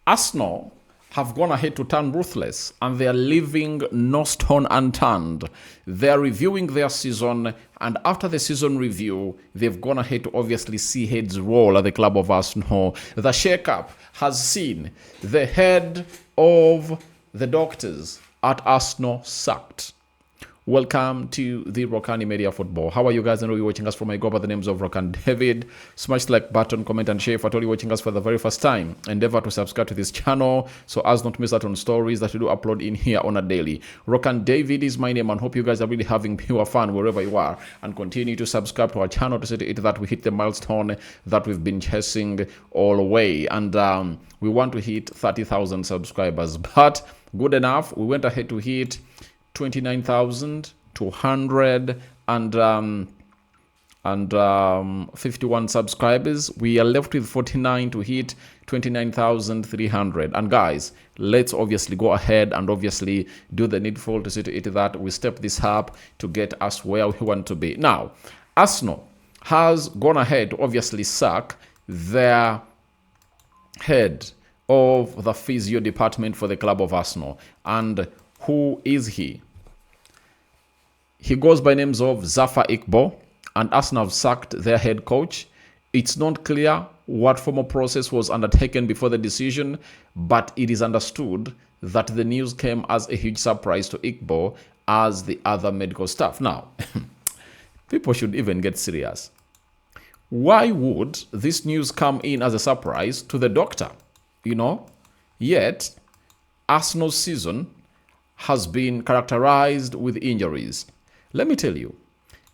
Arsenal have gone ahead to turn ruthless, and they are leaving no stone unturned. They are reviewing their season, and after the season review, they've gone ahead to obviously see heads roll at the club of Arsenal. The shake-up has seen the head of the doctors at Arsenal sacked. Welcome to the Rokani Media Football. How are you guys? I know you're watching us from I go by the names of Rokani David. Smash the like button, comment and share. For all you watching us for the very first time, endeavor to subscribe to this channel so as not to miss out on stories that we do upload in here on a daily. Rokani David is my name, and hope you guys are really having pure fun wherever you are, and continue to subscribe to our channel to see to it that we hit the milestone that we've been chasing all the way. And we want to hit 30,000 subscribers, but good enough. We went ahead to hit 29,251 subscribers. We are left with 49 to hit 29,300. And guys, let's obviously go ahead and obviously do the needful to see to it that we step this up to get us where we want to be. Now, Arsenal has gone ahead to obviously sack their head of the physio department for the club of Arsenal. And who is he? He goes by names of Zafa Ikbo, and Arsenal have sacked their head coach. It's not clear what formal process was undertaken before the decision, but it is understood that the news came as a huge surprise to Ikbo as the other medical staff. Now, people should even get serious. Why would this news come in as a surprise to the doctor? Yet Arsenal's season has been characterized with injuries. Let me tell you,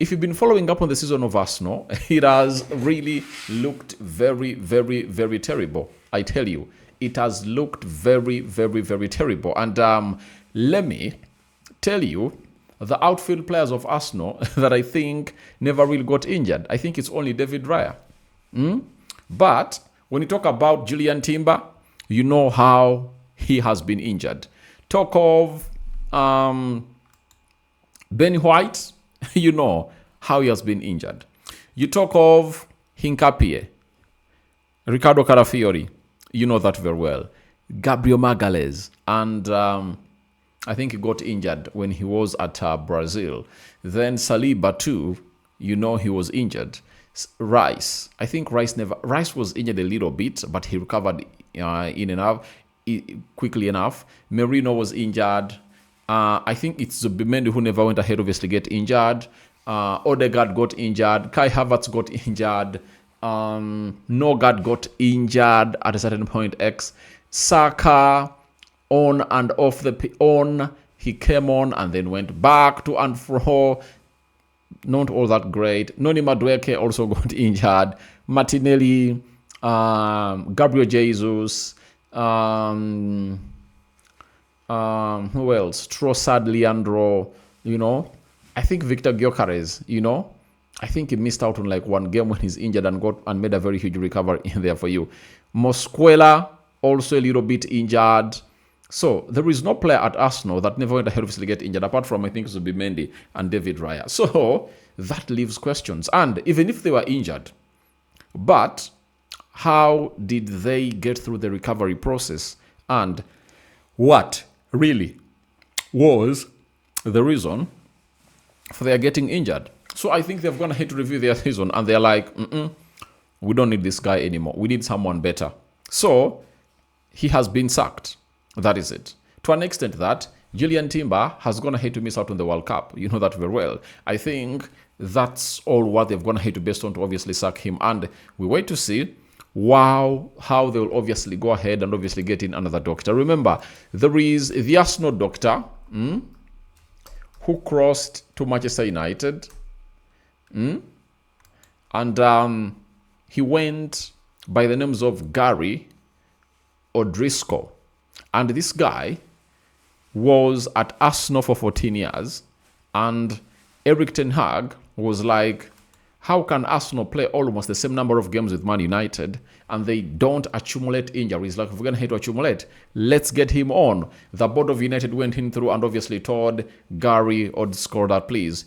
if you've been following up on the season of Arsenal, it has really looked very, very, very terrible. I tell you, it has looked very, very, very terrible. And let me tell you, the outfield players of Arsenal that I think never really got injured, I think it's only David Raya. But when you talk about Julian Timber, you know how he has been injured. Talk of Ben White, you know how he has been injured. You talk of Hinkapie, Ricardo Carafiori, you know that very well. Gabriel Magalhaes, and I think he got injured when he was at Brazil. Then Saliba too, you know he was injured. Rice, I think Rice was injured a little bit, but he recovered quickly enough. Merino was injured. I think it's Zubimendi who never went ahead, obviously, get injured. Odegaard got injured. Kai Havertz got injured. Nogard got injured at a certain point. Saka, on and off he came on and then went back to and fro. Not all that great. Noni Madueke also got injured. Martinelli, Gabriel Jesus, who else? Trossard, Leandro, I think Victor Gyökeres, I think he missed out on like one game when he's injured and made a very huge recovery in there for you. Mosquera, also a little bit injured. So there is no player at Arsenal that never went ahead of get injured, apart from I think Zubimendi and David Raya. So that leaves questions. And even if they were injured, but how did they get through the recovery process? And what really was the reason for their getting injured? So I think they've gone ahead to review their season, and they're like, we don't need this guy anymore. We need someone better. So he has been sacked. That is it. To an extent that Julian Timber has gone ahead to miss out on the World Cup. You know that very well. I think that's all what they've gone ahead to based on to obviously sack him. And we wait to see how they will obviously go ahead and obviously get in another doctor. Remember, there is the Arsenal doctor who crossed to Manchester United. And he went by the names of Gary O'Driscoll. And this guy was at Arsenal for 14 years. And Eric Ten Hag was like, how can Arsenal play almost the same number of games with Man United and they don't accumulate injuries? Like, if we're going to hate to accumulate, let's get him on. The board of United went in through and obviously told Gary O'Driscoll that please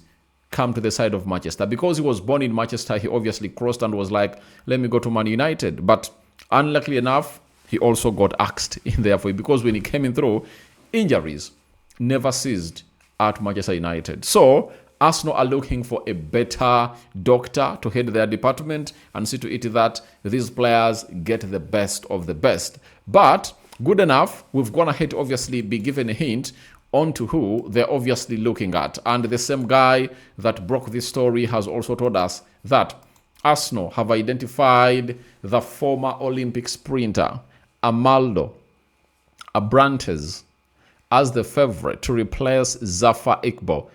come to the side of Manchester. Because he was born in Manchester, he obviously crossed and was like, let me go to Man United. But unluckily enough, he also got axed in there for it, because when he came in through, injuries never ceased at Manchester United. So Arsenal are looking for a better doctor to head their department and see to it that these players get the best of the best. But good enough, we've gone ahead to obviously be given a hint onto who they're obviously looking at. And the same guy that broke this story has also told us that Arsenal have identified the former Olympic sprinter Amaldo Abrantes as the favorite to replace Zafar Iqbal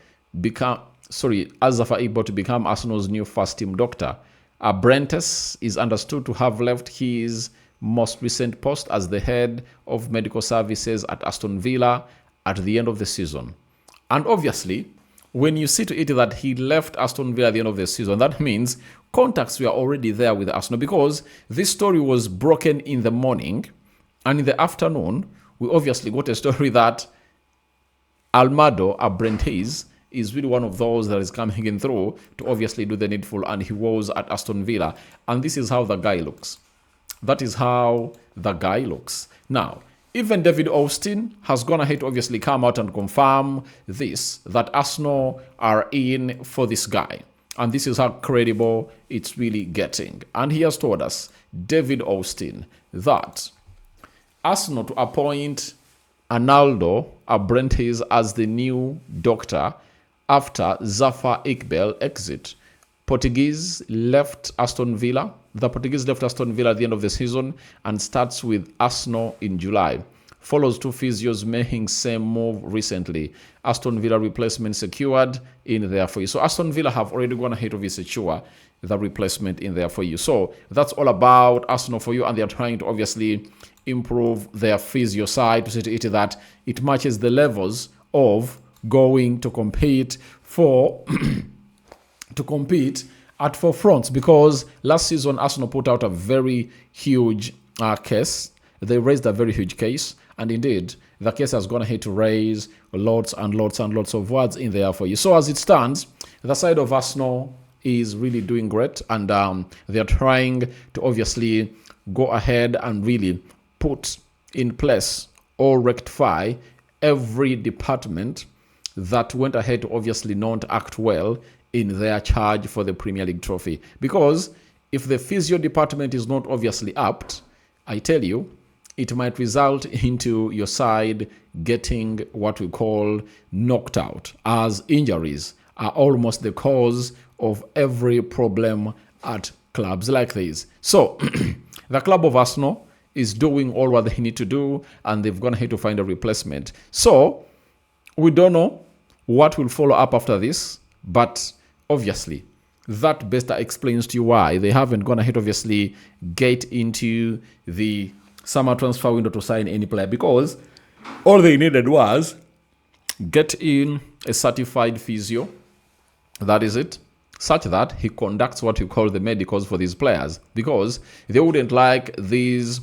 to become Arsenal's new first team doctor. Abrantes is understood to have left his most recent post as the head of medical services at Aston Villa at the end of the season. And obviously, when you see to it that he left Aston Villa at the end of the season, that means contacts were already there with Arsenal, because this story was broken in the morning, and in the afternoon, we obviously got a story that Almado Abrantes is really one of those that is coming in through to obviously do the needful, and he was at Aston Villa. And this is how the guy looks. That is how the guy looks. Now, even David Austin has gone ahead to obviously come out and confirm this, that Arsenal are in for this guy. And this is how credible it's really getting. And he has told us, David Austin, that Arsenal to appoint Arnaldo Abrantes as the new doctor after Zafar Iqbal exit. Portuguese left Aston Villa. The Portuguese left Aston Villa at the end of the season and starts with Arsenal in July. Follows two physios making same move recently. Aston Villa replacement secured in there for you. So Aston Villa have already gone ahead of secure the replacement in there for you. So that's all about Arsenal for you, and they are trying to obviously improve their physio side to see to it that it matches the levels of going to compete for to compete at four fronts, because last season Arsenal put out a very huge case. They raised a very huge case, and indeed the case has gone ahead to raise lots and lots and lots of words in there for you. So as it stands, the side of Arsenal is really doing great, and they're trying to obviously go ahead and really put in place or rectify every department that went ahead to obviously not act well in their charge for the Premier League trophy. Because if the physio department is not obviously apt, I tell you, it might result into your side getting what we call knocked out, as injuries are almost the cause of every problem at clubs like this. So the club of Arsenal is doing all what they need to do, and they've gone ahead to find a replacement. So we don't know what will follow up after this, but obviously that better explains to you why they haven't gone ahead obviously get into the summer transfer window to sign any player, because all they needed was get in a certified physio, that is it, such that he conducts what you call the medicals for these players, because they wouldn't like these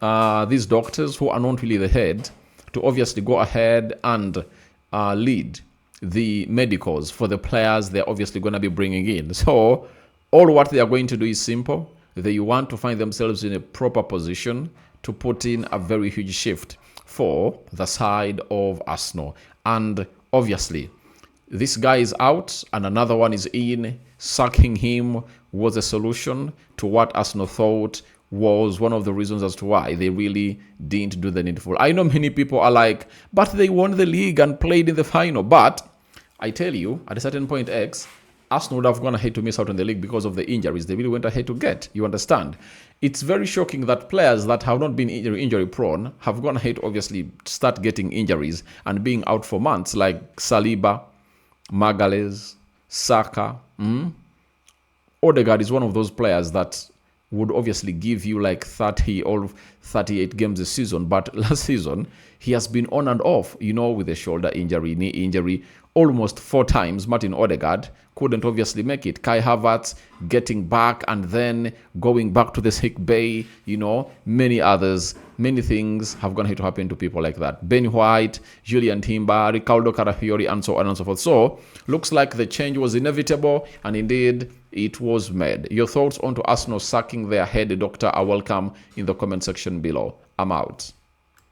doctors who are not really the head to obviously go ahead and lead the medicals for the players they're obviously going to be bringing in. So all what they are going to do is simple. They want to find themselves in a proper position to put in a very huge shift for the side of Arsenal. And obviously, this guy is out and another one is in. Sacking him was a solution to what Arsenal thought was one of the reasons as to why they really didn't do the needful. I know many people are like, but they won the league and played in the final. But I tell you, at a certain point X, Arsenal would have gone ahead to miss out on the league because of the injuries they really went ahead to get. You understand? It's very shocking that players that have not been injury prone have gone ahead to obviously start getting injuries and being out for months, like Saliba, Magalhaes, Saka. Odegaard is one of those players that would obviously give you like 30 or 38 games a season. But last season, he has been on and off, with a shoulder injury, knee injury, almost 4 times. Martin Odegaard couldn't obviously make it. Kai Havertz getting back and then going back to the sick bay, many others. Many things have gone to happen to people like that. Ben White, Julian Timber, Ricardo Carafiori, and so on and so forth. So, looks like the change was inevitable, and indeed, it was made. Your thoughts on to Arsenal sacking their head doctor are welcome in the comment section. section below. I'm out.